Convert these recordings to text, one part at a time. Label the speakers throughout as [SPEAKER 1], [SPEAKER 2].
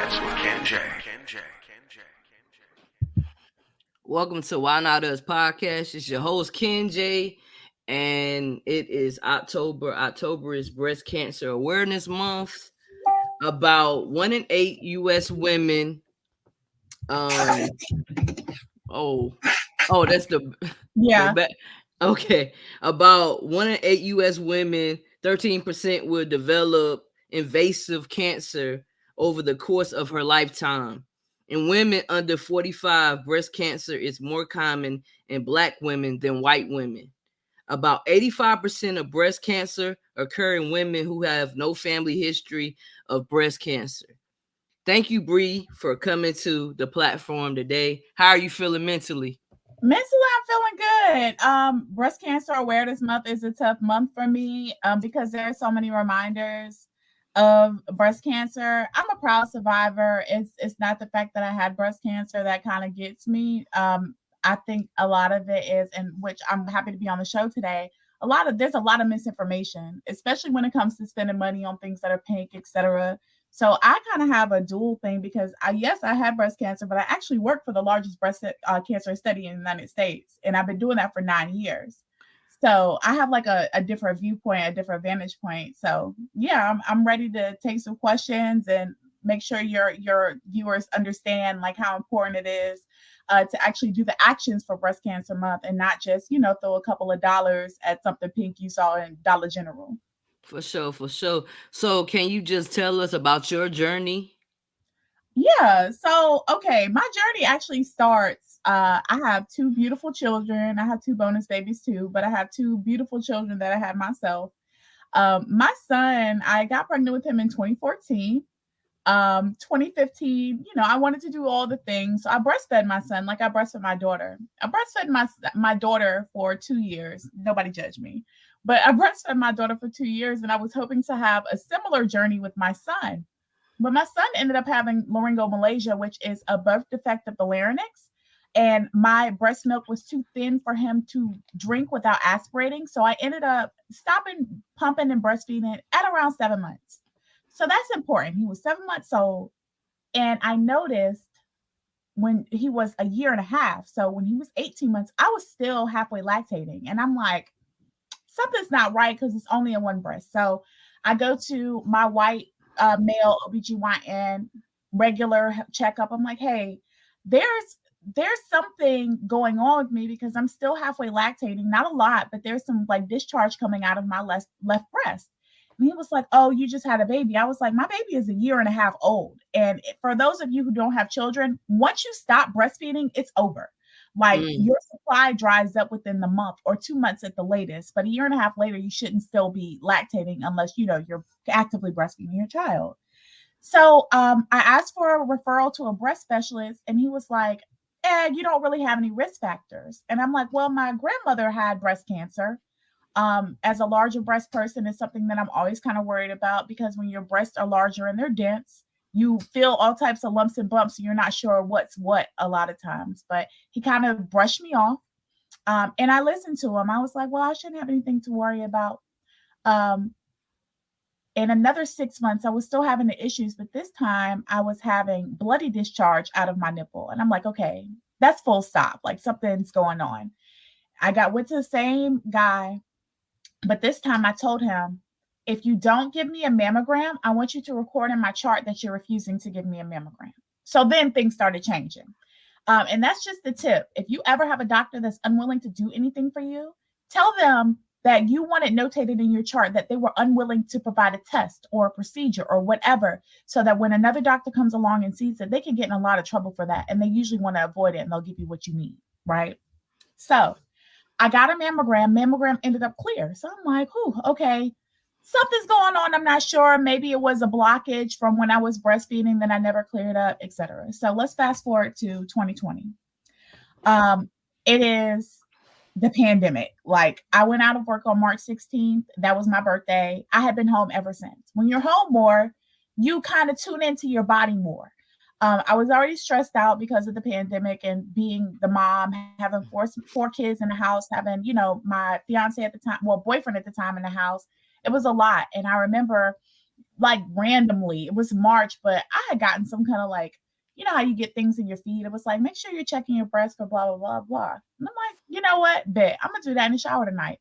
[SPEAKER 1] Us with Ken J.
[SPEAKER 2] Welcome to Why Not Us podcast. It's your host Ken J, and it is October. October is Breast Cancer Awareness Month. About 1 in 8 U.S. women. Um. Oh. Oh, that's the
[SPEAKER 3] Yeah.
[SPEAKER 2] back. Okay. About 1 in 8 U.S. women. 13% will develop invasive cancer over the course of her lifetime. In women under 45, breast cancer is more common in Black women than white women. About 85% of breast cancer occur in women who have no family history of breast cancer. Thank you, Bree, for coming to the platform today. How are you feeling mentally?
[SPEAKER 3] Mentally, I'm feeling good. Breast Cancer Awareness Month is a tough month for me because there are so many reminders of breast cancer. I'm a proud survivor. It's not the fact that I had breast cancer that kind of gets me. I think a lot of it is, and which I'm happy to be on the show today. There's a lot of misinformation, especially when it comes to spending money on things that are pink, etc. So I kind of have a dual thing because I had breast cancer, but I actually work for the largest breast cancer study in the United States, and I've been doing that for 9 years. So I have like a different viewpoint, a different vantage point. So yeah, I'm ready to take some questions and make sure your viewers understand like how important it is to actually do the actions for Breast Cancer Month and not just throw a couple of dollars at something pink you saw in Dollar General.
[SPEAKER 2] For sure, for sure. So, can you just tell us about your journey?
[SPEAKER 3] Yeah. So, okay, my journey actually starts. I have two beautiful children. I have two bonus babies too, but I have two beautiful children that I had myself. My son, I got pregnant with him in 2014. 2015, I wanted to do all the things. So I breastfed my son like I breastfed my daughter. I breastfed my daughter for 2 years. Nobody judged me, but I breastfed my daughter for 2 years, and I was hoping to have a similar journey with my son. But my son ended up having laryngomalacia, which is a birth defect of the larynx. And my breast milk was too thin for him to drink without aspirating. So I ended up stopping pumping and breastfeeding at around 7 months. So that's important. He was 7 months old. And I noticed when he was a year and a half. So when he was 18 months, I was still halfway lactating. And I'm like, something's not right because it's only in one breast. So I go to my white male OBGYN regular checkup. I'm like, hey, there's something going on with me because I'm still halfway lactating, not a lot, but there's some like discharge coming out of my left breast. And he was like, oh, you just had a baby. I was like, my baby is a year and a half old. And for those of you who don't have children, once you stop breastfeeding, it's over. Like your supply dries up within the month or 2 months at the latest, but a year and a half later, you shouldn't still be lactating unless you're actively breastfeeding your child. So I asked for a referral to a breast specialist, and he was like, you don't really have any risk factors. And I'm like, well, my grandmother had breast cancer. As a larger breast person is something that I'm always kind of worried about because when your breasts are larger and they're dense, you feel all types of lumps and bumps. And you're not sure what's what a lot of times. But he kind of brushed me off. And I listened to him. I was like, well, I shouldn't have anything to worry about. Um, in another 6 months, I was still having the issues, but this time I was having bloody discharge out of my nipple. And I'm like, okay, that's full stop. Like something's going on. Went to the same guy, but this time I told him, if you don't give me a mammogram, I want you to record in my chart that you're refusing to give me a mammogram. So then things started changing. And that's just the tip. If you ever have a doctor that's unwilling to do anything for you, tell them that you want it notated in your chart that they were unwilling to provide a test or a procedure or whatever, so that when another doctor comes along and sees it, they can get in a lot of trouble for that. And they usually want to avoid it and they'll give you what you need, right? So I got a mammogram. Mammogram ended up clear. So I'm like, okay, something's going on. I'm not sure. Maybe it was a blockage from when I was breastfeeding that I never cleared up, etc. So let's fast forward to 2020. It is the pandemic. Like I went out of work on March 16th. That was my birthday. I had been home ever since. When you're home more, you kind of tune into your body more. I was already stressed out because of the pandemic and being the mom, having four kids in the house, having, my fiance at the time, well, boyfriend at the time in the house. It was a lot. And I remember like randomly. It was March, but I had gotten some kind of like, you know how you get things in your feed. It was like, make sure you're checking your breast for blah, blah, blah, blah. And I'm like, you know what? Bet I'm gonna do that in the shower tonight.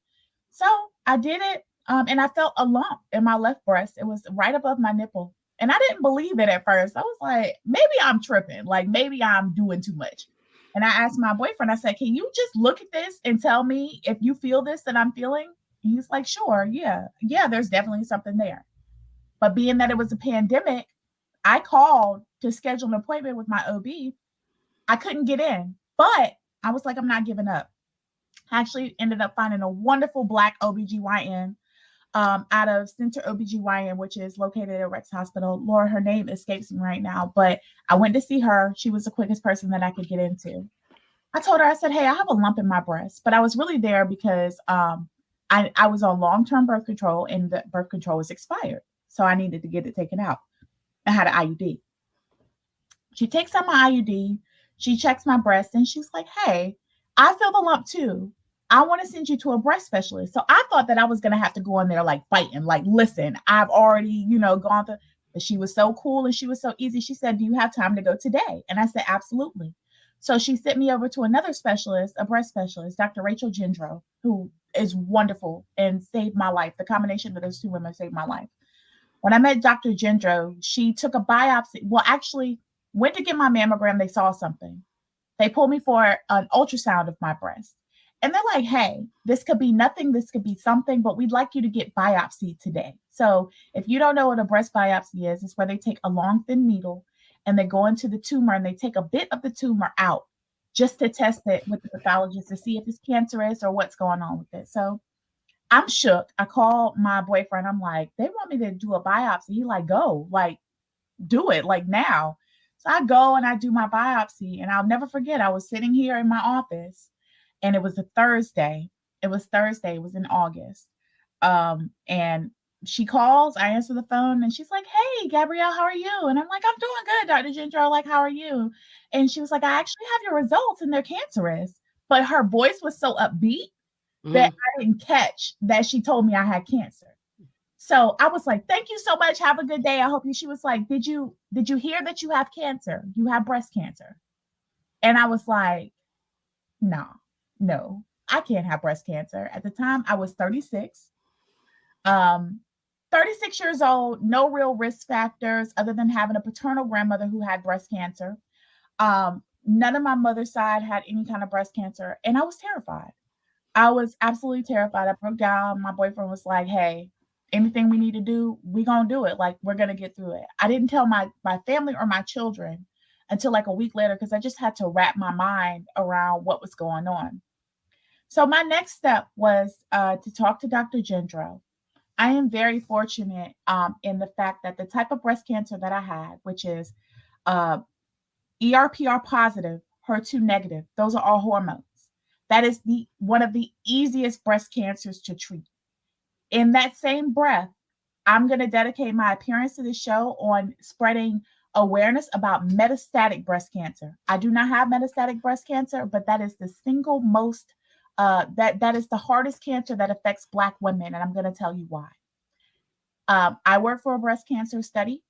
[SPEAKER 3] So I did it. And I felt a lump in my left breast. It was right above my nipple. And I didn't believe it at first. I was like, maybe I'm tripping. Like maybe I'm doing too much. And I asked my boyfriend, I said, can you just look at this and tell me if you feel this that I'm feeling? He's like, sure, yeah. Yeah, there's definitely something there. But being that it was a pandemic, I called to schedule an appointment with my OB. I couldn't get in, but I was like, I'm not giving up. I actually ended up finding a wonderful Black OBGYN out of Center OBGYN, which is located at Rex Hospital. Laura, her name escapes me right now, but I went to see her. She was the quickest person that I could get into. I told her, I said, hey, I have a lump in my breast, but I was really there because I was on long-term birth control and the birth control was expired. So I needed to get it taken out. I had an IUD. She takes out my IUD. She checks my breast and she's like, hey, I feel the lump too. I want to send you to a breast specialist. So I thought that I was going to have to go in there like fighting, like, listen, I've already, gone through. But she was so cool and she was so easy. She said, do you have time to go today? And I said, absolutely. So she sent me over to another specialist, a breast specialist, Dr. Rachel Gendro, who is wonderful and saved my life. The combination of those two women saved my life. When I met Dr. Gendro, she took a biopsy. Well, actually, went to get my mammogram. They saw something. They pulled me for an ultrasound of my breast. And they're like, hey, this could be nothing. This could be something, but we'd like you to get biopsy today. So if you don't know what a breast biopsy is, it's where they take a long, thin needle and they go into the tumor and they take a bit of the tumor out just to test it with the pathologist to see if it's cancerous or what's going on with it. So I'm shook. I call my boyfriend. I'm like, they want me to do a biopsy. He like, go, like, do it, like now. So I go and I do my biopsy. And I'll never forget, I was sitting here in my office and it was a Thursday. It was in August. And she calls, I answer the phone and she's like, hey, Gabrielle, how are you? And I'm like, I'm doing good, Dr. Gendro. Like, how are you? And she was like, I actually have your results and they're cancerous. But her voice was so upbeat that I didn't catch that she told me I had cancer. So I was like, thank you so much. Have a good day. I hope you. She was like, did you hear that you have cancer? You have breast cancer. And I was like, no, I can't have breast cancer. At the time, I was 36. 36 years old, no real risk factors other than having a paternal grandmother who had breast cancer. None of my mother's side had any kind of breast cancer. And I was terrified. I was absolutely terrified. I broke down. My boyfriend was like, hey, anything we need to do, we're going to do it. Like, we're going to get through it. I didn't tell my family or my children until like a week later because I just had to wrap my mind around what was going on. So my next step was to talk to Dr. Gendro. I am very fortunate in the fact that the type of breast cancer that I had, which is ERPR positive, HER2 negative, those are all hormones. That is one of the easiest breast cancers to treat. In that same breath, I'm going to dedicate my appearance to the show on spreading awareness about metastatic breast cancer. I do not have metastatic breast cancer, but that is the single most, that is the hardest cancer that affects Black women, and I'm going to tell you why. I work for a breast cancer study,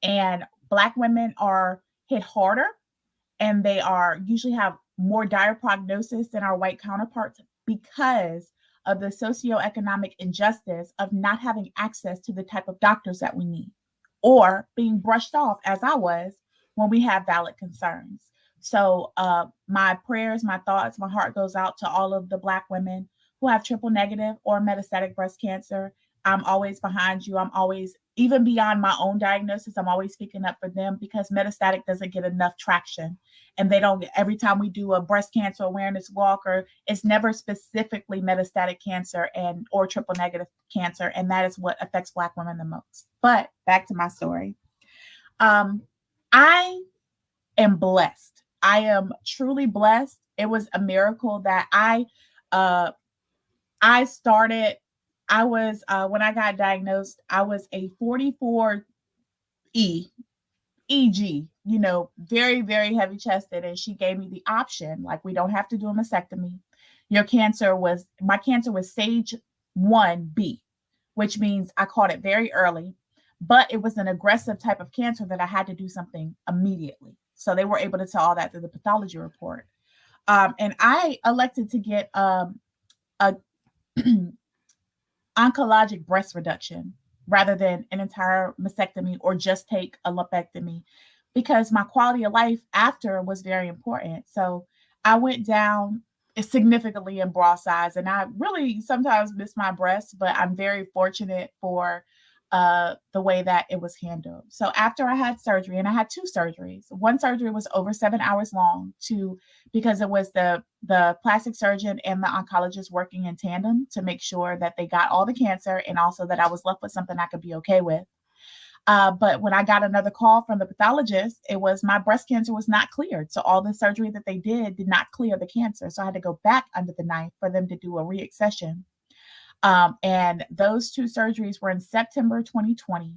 [SPEAKER 3] and Black women are hit harder, and they are usually have more dire prognosis than our white counterparts because of the socioeconomic injustice of not having access to the type of doctors that we need, or being brushed off, as I was, when we have valid concerns. So my prayers, my thoughts, my heart goes out to all of the Black women who have triple negative or metastatic breast cancer. I'm always behind you. I'm always, even beyond my own diagnosis, I'm always speaking up for them because metastatic doesn't get enough traction. And they don't, every time we do a breast cancer awareness walk, or it's never specifically metastatic cancer or triple negative cancer. And that is what affects Black women the most. But back to my story. I am blessed. I am truly blessed. It was a miracle that I started. I was, when I got diagnosed, I was a 44E EG, very, very heavy chested. And she gave me the option, like, we don't have to do a mastectomy. My cancer was stage 1B, which means I caught it very early. but it was an aggressive type of cancer that I had to do something immediately. So they were able to tell all that through the pathology report. And I elected to get a oncologic breast reduction rather than an entire mastectomy or just take a lumpectomy because my quality of life after was very important. So I went down significantly in bra size and I really sometimes miss my breasts, but I'm very fortunate for the way that it was handled. So after I had surgery, and I had two surgeries. One surgery was over 7 hours long, to because it was the plastic surgeon and the oncologist working in tandem to make sure that they got all the cancer and also that I was left with something I could be okay with. But when I got another call from the pathologist, it was my breast cancer was not cleared. So all the surgery that they did not clear the cancer. So I had to go back under the knife for them to do a re-accession. And those two surgeries were in September 2020.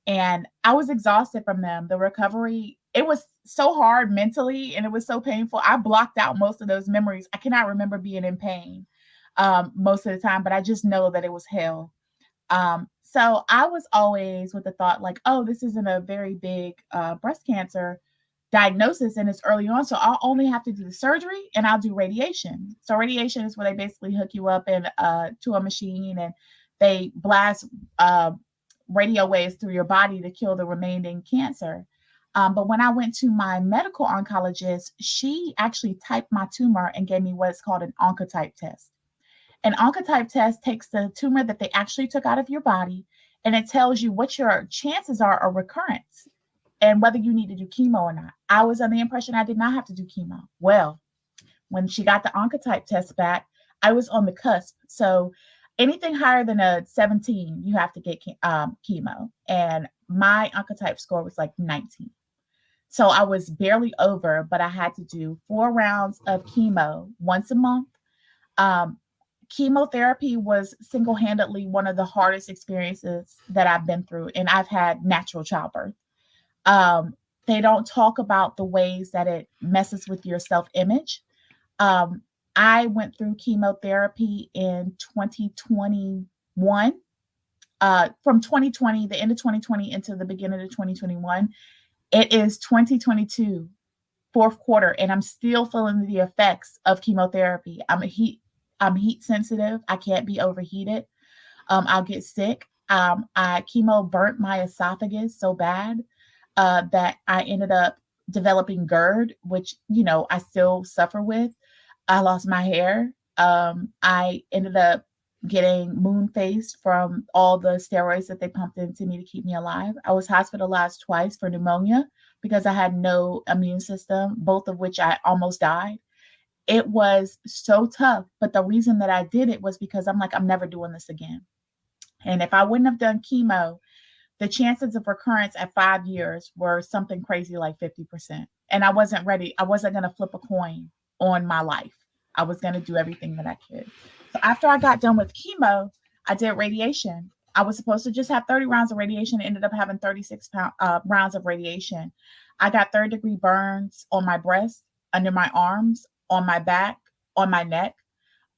[SPEAKER 3] And I was exhausted from them. The recovery, it was so hard mentally and it was so painful. I blocked out most of those memories. I cannot remember being in pain most of the time, but I just know that it was hell. So I was always with the thought like, oh, this isn't a very big breast cancer diagnosis and it's early on. So I'll only have to do the surgery and I'll do radiation. So radiation is where they basically hook you up in to a machine and they blast radio waves through your body to kill the remaining cancer. But when I went to my medical oncologist, she actually typed my tumor and gave me what's called an Oncotype test. An Oncotype test takes the tumor that they actually took out of your body and it tells you what your chances are of recurrence and whether you need to do chemo or not. I was under the impression I did not have to do chemo. Well, when she got the Oncotype test back, I was on the cusp. So anything higher than a 17, you have to get chemo. And my Oncotype score was like 19. So I was barely over, but I had to do 4 rounds of chemo once a month. Chemotherapy was single-handedly one of the hardest experiences that I've been through, and I've had natural childbirth. They don't talk about the ways that it messes with your self-image. I went through chemotherapy in 2021, from 2020, the end of 2020 into the beginning of 2021. It is 2022, fourth quarter, and I'm still feeling the effects of chemotherapy. I'm heat sensitive. I can't be overheated. I'll get sick. Chemo burnt my esophagus so bad that I ended up developing GERD, which, I still suffer with. I lost my hair. I ended up getting moon faced from all the steroids that they pumped into me to keep me alive. I was hospitalized twice for pneumonia because I had no immune system, both of which I almost died. It was so tough, but the reason that I did it was because I'm like, I'm never doing this again. And if I wouldn't have done chemo, the chances of recurrence at 5 years were something crazy like 50%. And I wasn't ready. I wasn't going to flip a coin on my life. I was going to do everything that I could. So after I got done with chemo, I did radiation. I was supposed to just have 30 rounds of radiation, ended up having 36 rounds of radiation. I got third-degree burns on my breast, under my arms, on my back, on my neck.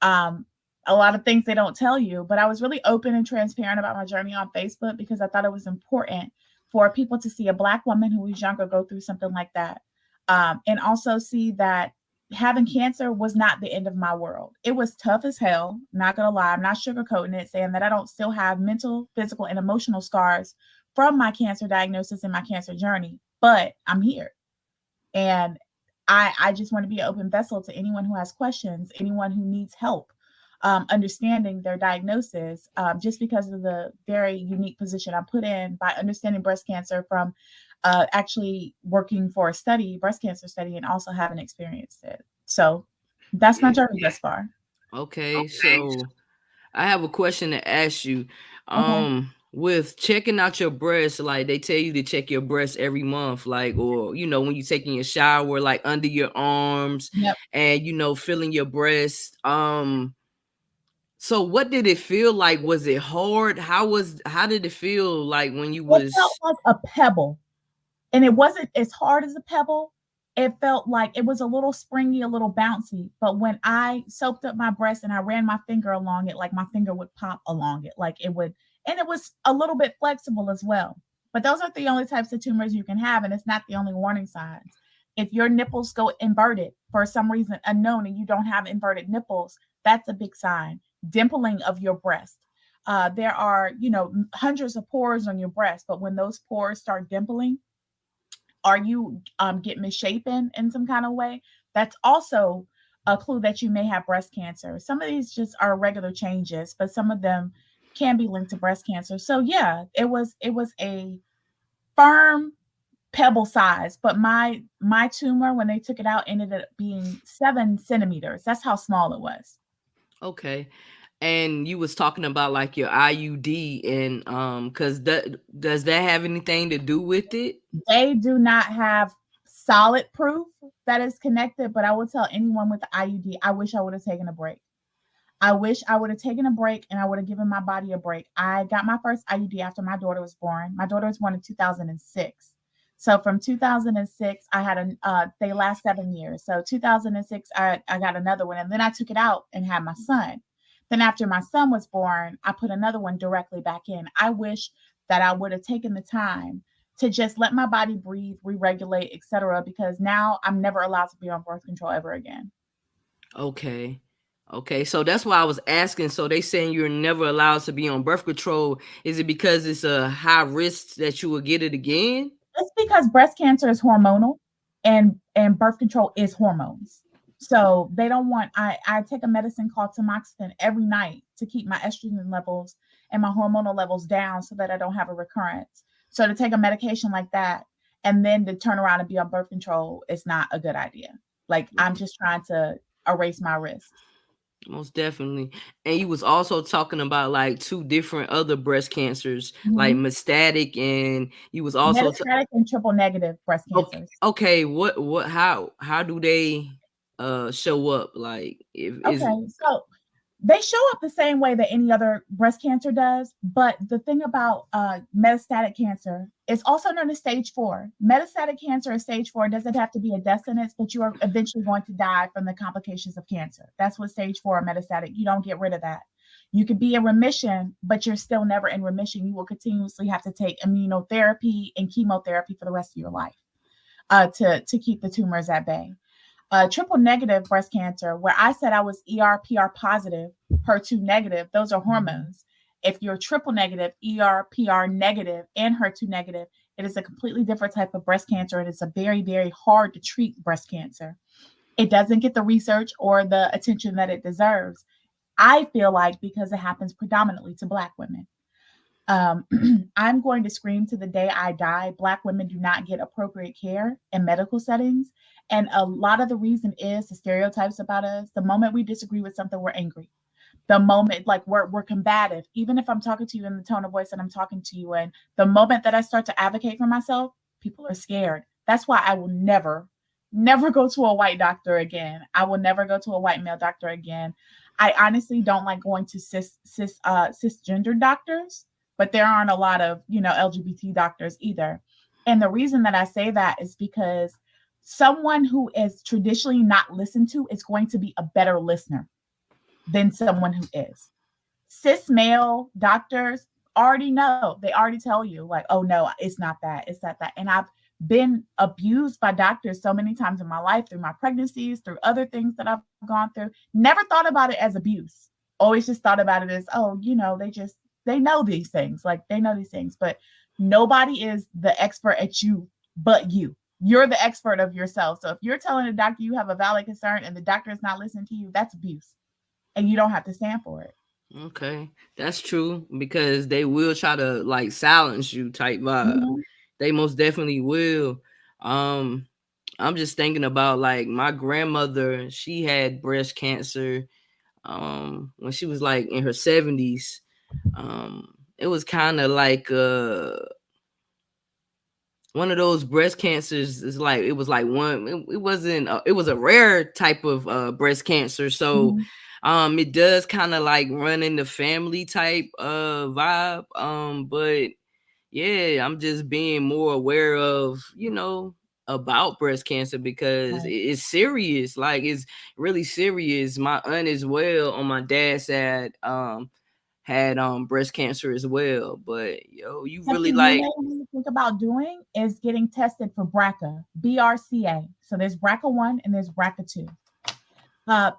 [SPEAKER 3] A lot of things they don't tell you, but I was really open and transparent about my journey on Facebook because I thought it was important for people to see a Black woman who was younger go through something like that. And also see that having cancer was not the end of my world. It was tough as hell, not gonna lie. I'm not sugarcoating it, saying that I don't still have mental, physical, and emotional scars from my cancer diagnosis and my cancer journey, but I'm here. And I just want to be an open vessel to anyone who has questions, anyone who needs help understanding their diagnosis, just because of the very unique position I'm put in by understanding breast cancer from actually working for a study, breast cancer study, and also having experienced it. So that's my journey thus far.
[SPEAKER 2] Okay, so I have a question to ask you.
[SPEAKER 3] Okay.
[SPEAKER 2] With checking out your breasts, like they tell you to check your breasts every month, like, or when you're taking your shower, like under your arms
[SPEAKER 3] Yep.
[SPEAKER 2] and feeling your breast. So what did it feel like? Was it hard? How did it feel like when you
[SPEAKER 3] It felt
[SPEAKER 2] was
[SPEAKER 3] like a pebble. And it wasn't as hard as a pebble. It felt like it was a little springy, a little bouncy. But when I soaked up my breast and I ran my finger along it, like my finger would pop along it, like and it was a little bit flexible as well. But those are the only types of tumors you can have, and it's not the only warning signs. If your nipples go inverted for some reason unknown and you don't have inverted nipples, that's a big sign. Dimpling of your breast. There are, hundreds of pores on your breast, but when those pores start dimpling, or you get misshapen in some kind of way, that's also a clue that you may have breast cancer. Some of these just are regular changes, but some of them can be linked to breast cancer. So yeah, it was a firm pebble size, but my tumor when they took it out ended up being 7 centimeters. That's how small it was.
[SPEAKER 2] Okay. And you was talking about like your IUD and cuz that does that have anything to do with it?
[SPEAKER 3] They do not have solid proof that is connected, but I will tell anyone with the IUD, I wish I would have taken a break. I wish I would have taken a break and I would have given my body a break. I got my first IUD after my daughter was born. My daughter was born in 2006. So from 2006, I had they last 7 years. So 2006, I got another one, and then I took it out and had my son. Then after my son was born, I put another one directly back in. I wish that I would have taken the time to just let my body breathe, re-regulate, etc. Because now I'm never allowed to be on birth control ever again.
[SPEAKER 2] Okay. Okay, so that's why I was asking. So they saying you're never allowed to be on birth control. Is it because it's a high risk that you will get it again?
[SPEAKER 3] It's because breast cancer is hormonal, and birth control is hormones. So they don't want I take a medicine called tamoxifen every night to keep my estrogen levels and my hormonal levels down so that I don't have a recurrence. So to take a medication like that and then to turn around and be on birth control is not a good idea. Like I'm just trying to erase my risks.
[SPEAKER 2] Most definitely. And you was also talking about like two different other breast cancers, like
[SPEAKER 3] Mhm.
[SPEAKER 2] metastatic, and you was also
[SPEAKER 3] Metastatic and triple negative breast
[SPEAKER 2] okay,
[SPEAKER 3] cancers.
[SPEAKER 2] okay, what how do they show up? Like if is
[SPEAKER 3] Okay, so they show up the same way that any other breast cancer does, but the thing about metastatic cancer is also known as stage 4. Metastatic cancer is stage 4. It doesn't have to be a death sentence, but you are eventually going to die from the complications of cancer. That's what stage 4 metastatic. You don't get rid of that. You could be in remission, but you're still never in remission. You will continuously have to take immunotherapy and chemotherapy for the rest of your life to keep the tumors at bay. Triple negative breast cancer, where I said I was ER/PR positive, HER2 negative, those are hormones. If you're triple negative, ER/PR negative, and HER2 negative, it is a completely different type of breast cancer. It is a very, very hard to treat breast cancer. It doesn't get the research or the attention that it deserves. I feel like because it happens predominantly to Black women. Um, I'm going to scream to the day I die. Black women do not get appropriate care in medical settings. And a lot of the reason is the stereotypes about us. The moment we disagree with something, we're angry. The moment, like we're combative. Even if I'm talking to you in the tone of voice that I'm talking to you in, the moment that I start to advocate for myself, people are scared. That's why I will never, never go to a white doctor again. I will never go to a white male doctor again. I honestly don't like going to cisgender doctors, but there aren't a lot of LGBT doctors either. And the reason that I say that is because someone who is traditionally not listened to is going to be a better listener than someone who is. Cis male doctors already know. They already tell you, like, oh no, it's not that, it's not that. And I've been abused by doctors so many times in my life through my pregnancies, through other things that I've gone through. Never thought about it as abuse. Always just thought about it as, oh, they know these things. Like they know these things, but nobody is the expert at you but you. You're the expert of yourself. So if you're telling a doctor you have a valid concern and the doctor is not listening to you, that's abuse. And you don't have to stand for it.
[SPEAKER 2] okay, that's true because they will try to like silence you type vibe.
[SPEAKER 3] Mhm.
[SPEAKER 2] They most definitely will. Um, I'm just thinking about like my grandmother, she had breast cancer when she was like in her 70s. It was kind of like one of those breast cancers is like it was like one it wasn't it was a rare type of breast cancer, so
[SPEAKER 3] Mhm.
[SPEAKER 2] it does kind of like run in the family type vibe, but yeah, I'm just being more aware of about breast cancer because
[SPEAKER 3] Right.
[SPEAKER 2] it's serious, like it's really serious. My aunt as well on my dad's side, had breast cancer as well. But yo, you really
[SPEAKER 3] Something you
[SPEAKER 2] like,
[SPEAKER 3] may want to think about doing is getting tested for BRCA, BRCA. So there's BRCA1 and there's BRCA2.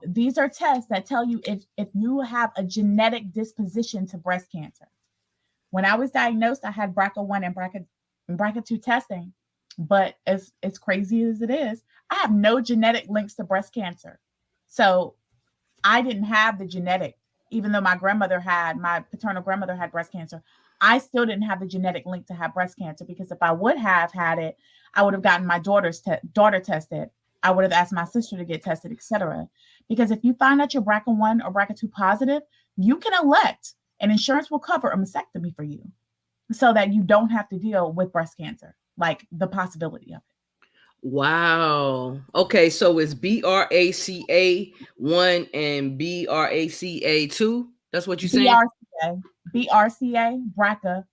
[SPEAKER 3] These are tests that tell you if you have a genetic disposition to breast cancer. When I was diagnosed, I had BRCA1 and BRCA2 testing, but as crazy as it is, I have no genetic links to breast cancer. So I didn't have the genetic, even though my paternal grandmother had breast cancer. I still didn't have the genetic link to have breast cancer, because if I would have had it, I would have gotten my daughter tested. I would have asked my sister to get tested, etc. Because if you find out you're BRCA1 or BRCA2 positive, you can elect, and insurance will cover a mastectomy for you, so that you don't have to deal with breast cancer, like the possibility of it.
[SPEAKER 2] wow. Okay, so it's BRCA1 and BRCA2. That's what you're saying?
[SPEAKER 3] BRCA, BRCA1,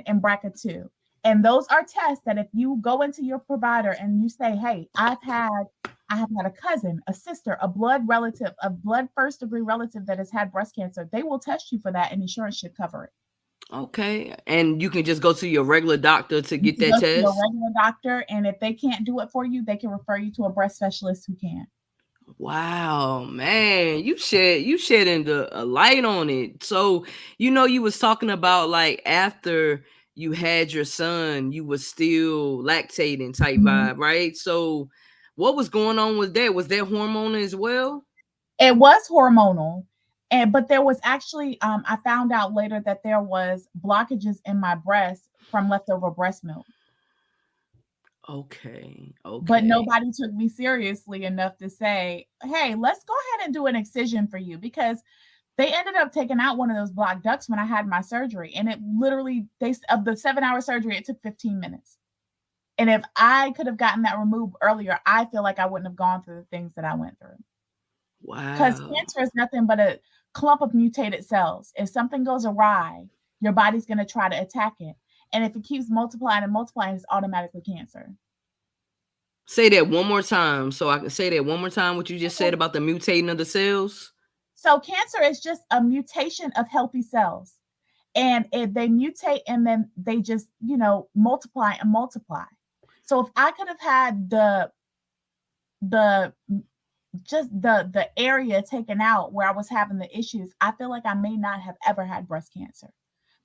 [SPEAKER 3] and BRCA2. And those are tests that if you go into your provider and you say, hey, I have had a cousin, a sister, a blood relative, a blood first degree relative that has had breast cancer, they will test you for that, and insurance should cover it.
[SPEAKER 2] Okay. And you can just go to your regular doctor to
[SPEAKER 3] You
[SPEAKER 2] get
[SPEAKER 3] can
[SPEAKER 2] that
[SPEAKER 3] go to your
[SPEAKER 2] test?
[SPEAKER 3] regular doctor, and if they can't do it for you, they can refer you to a breast specialist who can.
[SPEAKER 2] Wow, man, you shedding a light on it. So, you was talking about like after you had your son, you was still lactating type
[SPEAKER 3] Mhm.
[SPEAKER 2] vibe, right? So, what was going on with that? Was that hormone as well?
[SPEAKER 3] It was hormonal, but there was actually I found out later that there was blockages in my breast from leftover breast milk.
[SPEAKER 2] Okay,
[SPEAKER 3] But
[SPEAKER 2] okay.
[SPEAKER 3] nobody took me seriously enough to say, hey, let's go ahead and do an excision for you, because they ended up taking out one of those blocked ducts when I had my surgery. And it literally, of the 7-hour surgery, it took 15 minutes. And if I could have gotten that removed earlier, I feel like I wouldn't have gone through the things that I went through. Because
[SPEAKER 2] Wow.
[SPEAKER 3] cancer is nothing but a clump of mutated cells. If something goes awry, your body's going to try to attack it. And if it keeps multiplying and multiplying, it's automatically cancer.
[SPEAKER 2] Say that one more time so I can say that one more time what you just said about the mutating of the cells.
[SPEAKER 3] So cancer is just a mutation of healthy cells. And they mutate, and then they just, multiply and multiply. So if I could have had the just the area taken out where I was having the issues, I feel like I may not have ever had breast cancer.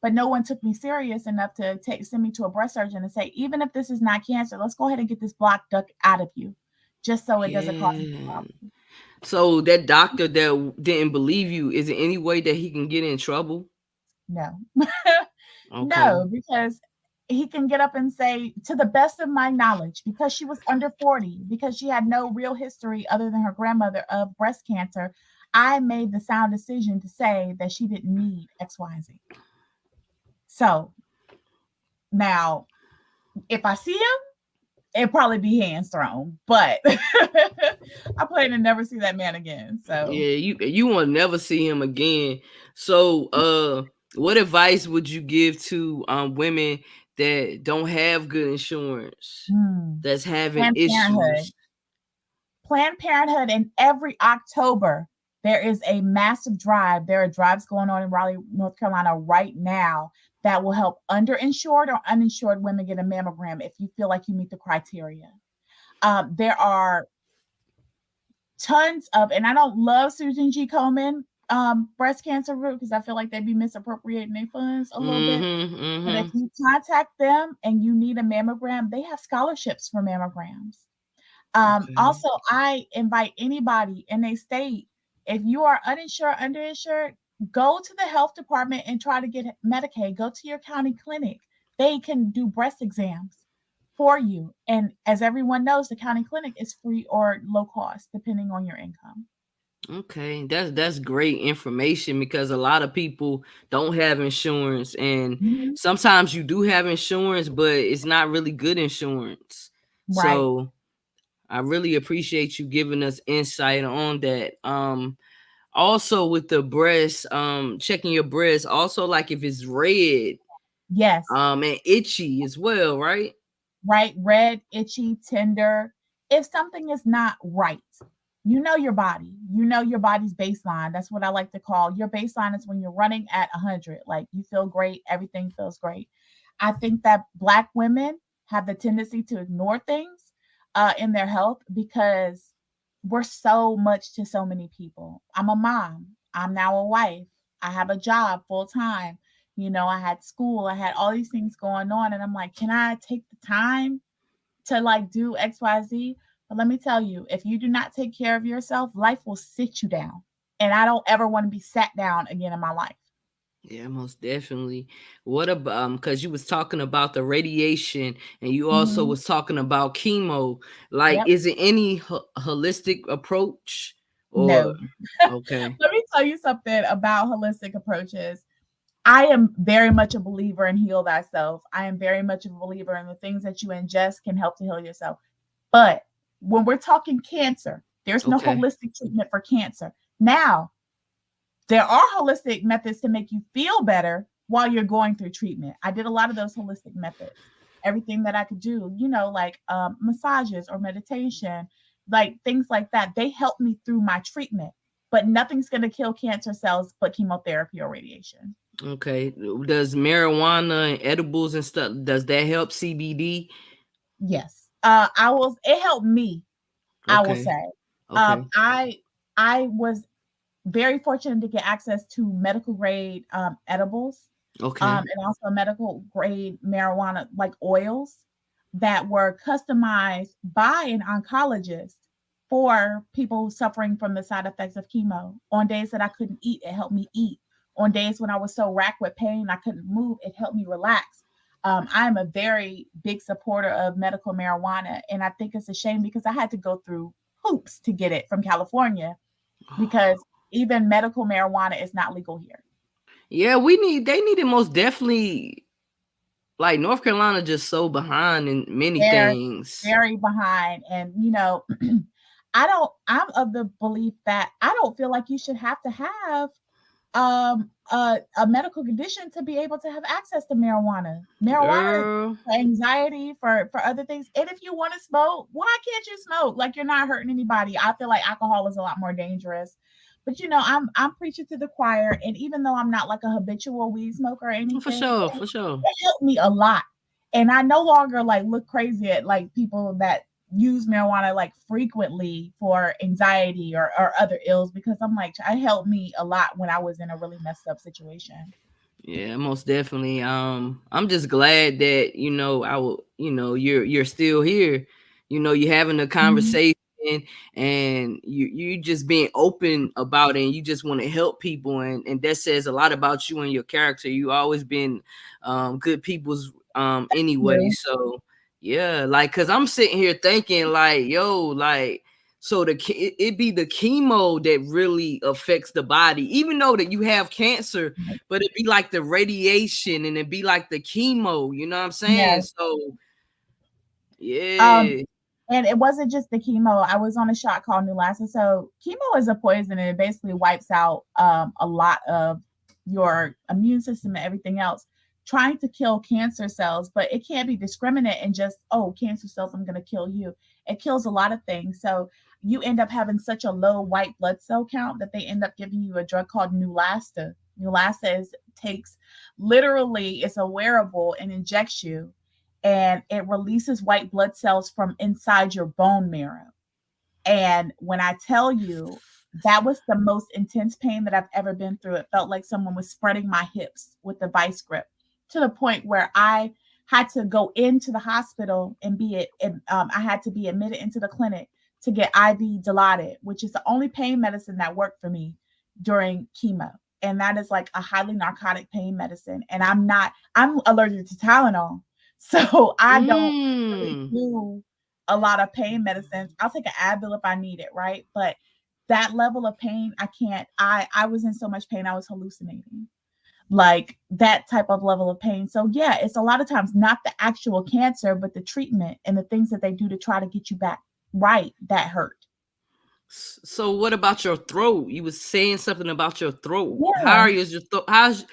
[SPEAKER 3] But no one took me serious enough to send me to a breast surgeon and say, even if this is not cancer, let's go ahead and get this blocked duct out of you, just so it doesn't cause any
[SPEAKER 2] Yeah.
[SPEAKER 3] problems.
[SPEAKER 2] So that doctor that didn't believe you, is there any way that he can get in trouble?
[SPEAKER 3] No.
[SPEAKER 2] Okay.
[SPEAKER 3] No, because he can get up and say, to the best of my knowledge, because she was under 40, because she had no real history other than her grandmother of breast cancer, I made the sound decision to say that she didn't need X, Y, and Z. So now, if I see him, it'd probably be hands thrown, but I plan to never see that man again. So
[SPEAKER 2] Yeah, you will never see him again. So, what advice would you give to women that don't have good insurance, that's having
[SPEAKER 3] Planned Parenthood.
[SPEAKER 2] issues?
[SPEAKER 3] Planned Parenthood, and every October, there is a massive drive. There are drives going on in Raleigh, North Carolina right now that will help underinsured or uninsured women get a mammogram if you feel like you meet the criteria. There are tons of, and I don't love Susan G. Komen breast cancer group, because I feel like they'd be misappropriating their funds a little bit. But if you contact them and you need a mammogram, they have scholarships for mammograms.
[SPEAKER 2] Okay.
[SPEAKER 3] Also, I invite anybody in a state, if you are uninsured, underinsured, go to the health department and try to get Medicaid. Go to your county clinic. They can do breast exams for you. And as everyone knows, the county clinic is free or low cost, depending on your income.
[SPEAKER 2] Okay, that's great information because a lot of people don't have insurance, and
[SPEAKER 3] Mhm.
[SPEAKER 2] sometimes you do have insurance, but it's not really good insurance.
[SPEAKER 3] Right.
[SPEAKER 2] So I really appreciate you giving us insight on that. Also with the breast, checking your breast, also like if it's red,
[SPEAKER 3] Yes.
[SPEAKER 2] and itchy as well, right?
[SPEAKER 3] Right. Red, itchy, tender. If something is not right, You know your body. You know your body's baseline. That's what I like to call your baseline is when you're running at 100. Like you feel great, everything feels great. I think that Black women have the tendency to ignore things in their health because we're so much to so many people. I'm a mom. I'm now a wife. I have a job full time. You know, I had school. I had all these things going on. And I'm like, can I take the time to like do XYZ? But let me tell you, if you do not take care of yourself, life will sit you down. And I don't ever want to be sat down again in my life.
[SPEAKER 2] Yeah, most definitely. What about because you was talking about the radiation and you also
[SPEAKER 3] Mhm.
[SPEAKER 2] was talking about chemo. Like,
[SPEAKER 3] Yep.
[SPEAKER 2] is it any holistic approach or
[SPEAKER 3] No.
[SPEAKER 2] okay?
[SPEAKER 3] Let me tell you something about holistic approaches. I am very much a believer in heal thyself. I am very much a believer in the things that you ingest can help to heal yourself. But when we're talking cancer, there's no
[SPEAKER 2] Okay.
[SPEAKER 3] holistic treatment for cancer. Now, there are holistic methods to make you feel better while you're going through treatment. I did a lot of those holistic methods. Everything that I could do, you know, like massages or meditation, like things like that. They help me through my treatment, but nothing's going to kill cancer cells but chemotherapy or radiation.
[SPEAKER 2] Okay. Does marijuana and edibles and stuff does that help CBD?
[SPEAKER 3] Yes. It helped me, I will
[SPEAKER 2] Okay.
[SPEAKER 3] say.
[SPEAKER 2] Okay.
[SPEAKER 3] I was very fortunate to get access to medical grade edibles,
[SPEAKER 2] Okay.
[SPEAKER 3] and also medical grade marijuana, like oils that were customized by an oncologist for people suffering from the side effects of chemo. On days that I couldn't eat, it helped me eat. On days when I was so racked with pain, I couldn't move, it helped me relax. I'm a very big supporter of medical marijuana, and I think it's a shame because I had to go through hoops to get it from California because even medical marijuana is not legal here.
[SPEAKER 2] Yeah, they need it most definitely. Like North Carolina just so behind in many
[SPEAKER 3] They're
[SPEAKER 2] things.
[SPEAKER 3] very behind, and you know, I'm of the belief that I don't feel like you should have to have a medical condition to be able to have access to marijuana. Marijuana is
[SPEAKER 2] Girl.
[SPEAKER 3] for anxiety, for other things. And if you want to smoke, why can't you smoke? Like you're not hurting anybody. I feel like alcohol is a lot more dangerous. But you know, I'm preaching to the choir, and even though I'm not like a habitual weed smoker or
[SPEAKER 2] For
[SPEAKER 3] anything,
[SPEAKER 2] sure, for sure.
[SPEAKER 3] it helped me a lot. And I no longer like look crazy at like people that use marijuana like frequently for anxiety or other ills because I'm like, it helped me a lot when I was in a really messed up situation.
[SPEAKER 2] Yeah, most definitely. I'm just glad that I will. You're still here. You're having a
[SPEAKER 3] Mhm.
[SPEAKER 2] conversation, and you just being open about it. And you just want to help people, and that says a lot about you and your character. You always been good people's anyway.
[SPEAKER 3] You.
[SPEAKER 2] So yeah, like cause I'm sitting here thinking like, yo, like so it be the chemo that really affects the body, even though that you have cancer, but it'd be like the radiation and it'd be like the chemo, you know what I'm saying?
[SPEAKER 3] Yes.
[SPEAKER 2] So
[SPEAKER 3] Um,
[SPEAKER 2] yeah.
[SPEAKER 3] and it wasn't just the chemo. I was on a shot called Neulasta. So chemo is a poison and it basically wipes out a lot of your immune system and everything else, trying to kill cancer cells, but it can't be discriminate and just, oh, cancer cells, I'm gonna kill you. It kills a lot of things. So you end up having such a low white blood cell count that they end up giving you a drug called Neulasta. Neulasta takes literally, it's a wearable and injects you and it releases white blood cells from inside your bone marrow. And when I tell you that was the most intense pain that I've ever been through, it felt like someone was spreading my hips with a vice grip to the point where I had to go into the hospital and I had to be admitted into the clinic to get IV Dilaudid, which is the only pain medicine that worked for me during chemo. And that is like a highly narcotic pain medicine. And I'm allergic to Tylenol. So I don't really
[SPEAKER 2] Mm.
[SPEAKER 3] do a lot of pain medicines. I'll take an Advil if I need it, right? But that level of pain, I can't. I was in so much pain, I was hallucinating. Like that type of level of pain. So yeah, it's a lot of times not the actual cancer, but the treatment and the things that they do to try to get you back right that hurt.
[SPEAKER 2] So what about your throat? You was saying something about your throat.
[SPEAKER 3] Yeah.
[SPEAKER 2] Is your throat? How's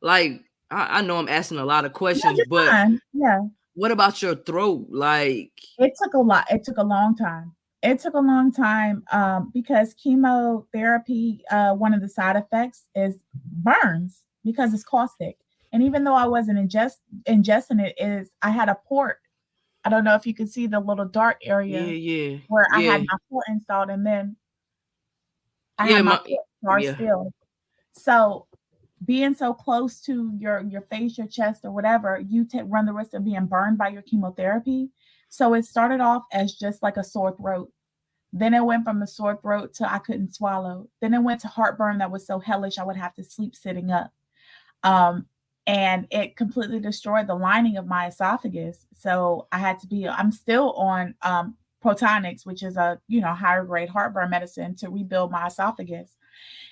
[SPEAKER 2] like I know I'm asking a lot of
[SPEAKER 3] No,
[SPEAKER 2] questions,
[SPEAKER 3] you're
[SPEAKER 2] but
[SPEAKER 3] fine. Yeah.
[SPEAKER 2] what about your throat? Like
[SPEAKER 3] It took a lot. It took a long time. It took a long time because chemotherapy, one of the side effects is burns because it's caustic. And even though I wasn't ingesting it, is I had a port. I don't know if you can see the little dark
[SPEAKER 2] Yeah,
[SPEAKER 3] area
[SPEAKER 2] yeah,
[SPEAKER 3] where I had
[SPEAKER 2] yeah,
[SPEAKER 3] my port installed, and then I
[SPEAKER 2] yeah.
[SPEAKER 3] had my
[SPEAKER 2] My
[SPEAKER 3] port scar
[SPEAKER 2] yeah.
[SPEAKER 3] still. So being so close to your face, your chest, or whatever, you run the risk of being burned by your chemotherapy. So it started off as just like a sore throat. Then it went from a sore throat to I couldn't swallow. Then it went to heartburn that was so hellish I would have to sleep sitting up. Um, and it completely destroyed the lining of my esophagus. So I had to be, I'm still on Protonix, which is a, higher grade heartburn medicine to rebuild my esophagus.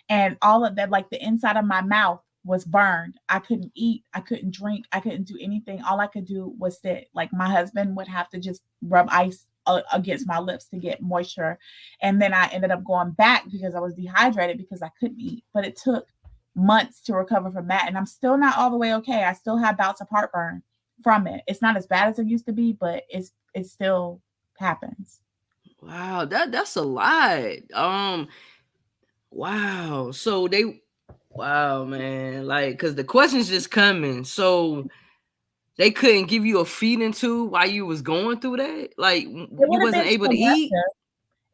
[SPEAKER 3] And all of that, like the inside of my mouth was burned. I couldn't eat, I couldn't drink, I couldn't do anything. All I could do was sit. Like my husband would have to just rub ice against my lips to get moisture. And then I ended up going back because I was dehydrated because I couldn't eat. But it took months to recover from that. And I'm still not all the way okay. I still have bouts of heartburn from it. It's not as bad as it used to be, but it still happens.
[SPEAKER 2] Wow, that's a lot. Wow. So wow, man. Like, cause the questions just coming. So they couldn't give you a feeding tube while you was going through that? Like,
[SPEAKER 3] It
[SPEAKER 2] you
[SPEAKER 3] would have
[SPEAKER 2] wasn't
[SPEAKER 3] been
[SPEAKER 2] able
[SPEAKER 3] too
[SPEAKER 2] to eat?
[SPEAKER 3] aggressive.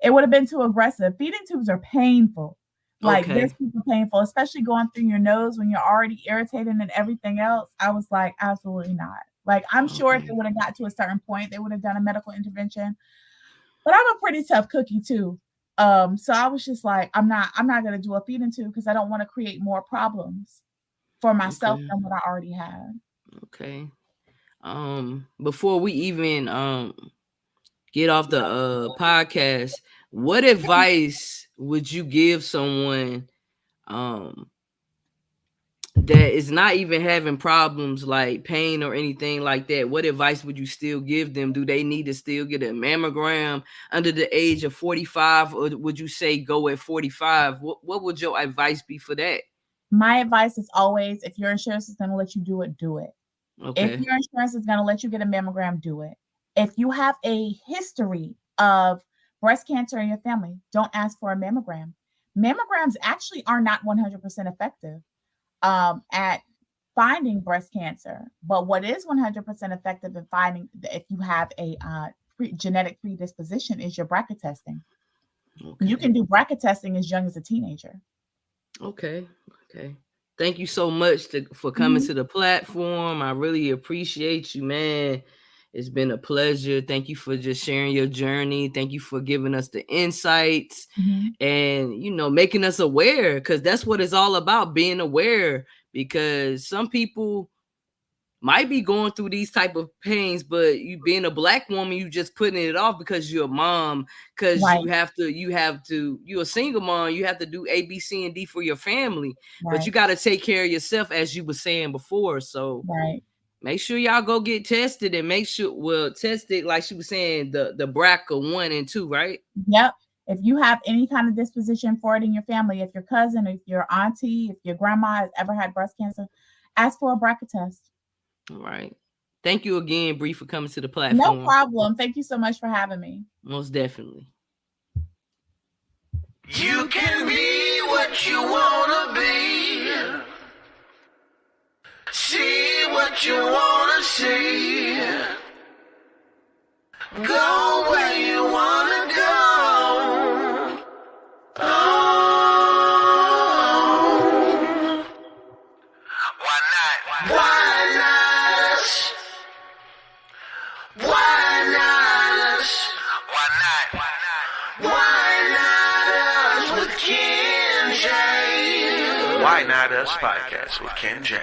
[SPEAKER 3] It would have been too aggressive. Feeding tubes are painful. Like they're
[SPEAKER 2] Okay.
[SPEAKER 3] super painful, especially going through your nose when you're already irritated and everything else. I was like, absolutely not. Like, I'm sure if it
[SPEAKER 2] Okay.
[SPEAKER 3] would have got to a certain point, they would have done a medical intervention. But I'm a pretty tough cookie too. So I was just like, I'm not gonna do a feeding tube because I don't want to create more problems for myself
[SPEAKER 2] Okay.
[SPEAKER 3] than what I already had.
[SPEAKER 2] Okay. Before we even get off the podcast, what advice would you give someone um that is not even having problems like pain or anything like that? What advice would you still give them? Do they need to still get a mammogram under the age of 45, or would you say go at 45? What would your advice be for that?
[SPEAKER 3] My advice is always, if your insurance is gonna let you do it, do it. If
[SPEAKER 2] Okay.
[SPEAKER 3] your insurance is gonna let you get a mammogram, do it. If you have a history of breast cancer in your family, don't ask for a mammogram. Mammograms actually are not 100% effective at finding breast cancer, but what is 100% effective in finding if you have a genetic predisposition is your BRCA testing. You
[SPEAKER 2] Okay.
[SPEAKER 3] can do BRCA testing as young as a teenager.
[SPEAKER 2] Okay. Okay. Thank you so much for coming
[SPEAKER 3] Mhm,
[SPEAKER 2] to the platform. I really appreciate you, man. It's been a pleasure. Thank you for just sharing your journey. Thank you for giving us the insights
[SPEAKER 3] mhm.
[SPEAKER 2] and, making us aware, because that's what it's all about, being aware. Because some people might be going through these type of pains, but you being a black woman, you just putting it off because you're a mom, because
[SPEAKER 3] Right,
[SPEAKER 2] you're a single mom, you have to do A, B, C, and D for your family, but you
[SPEAKER 3] right,
[SPEAKER 2] got to take care of yourself, as you were saying before. So
[SPEAKER 3] right.
[SPEAKER 2] make sure y'all go get tested, and make sure, well, tested, like she was saying, the BRCA 1 and 2, right?
[SPEAKER 3] Yep. If you have any kind of disposition for it in your family, if your cousin, if your auntie, if your grandma has ever had breast cancer, ask for a BRCA test.
[SPEAKER 2] All right. Thank you again, Bree, for coming to the
[SPEAKER 3] No
[SPEAKER 2] platform.
[SPEAKER 3] problem. Thank you so much for having me.
[SPEAKER 2] Most definitely.
[SPEAKER 1] You can be what you wanna be. See what you wanna see. Go where you wanna go. Oh. Why not? Why not us? Why not us? Why not? Why not us with Ken J? Why Not Us podcast with Ken J.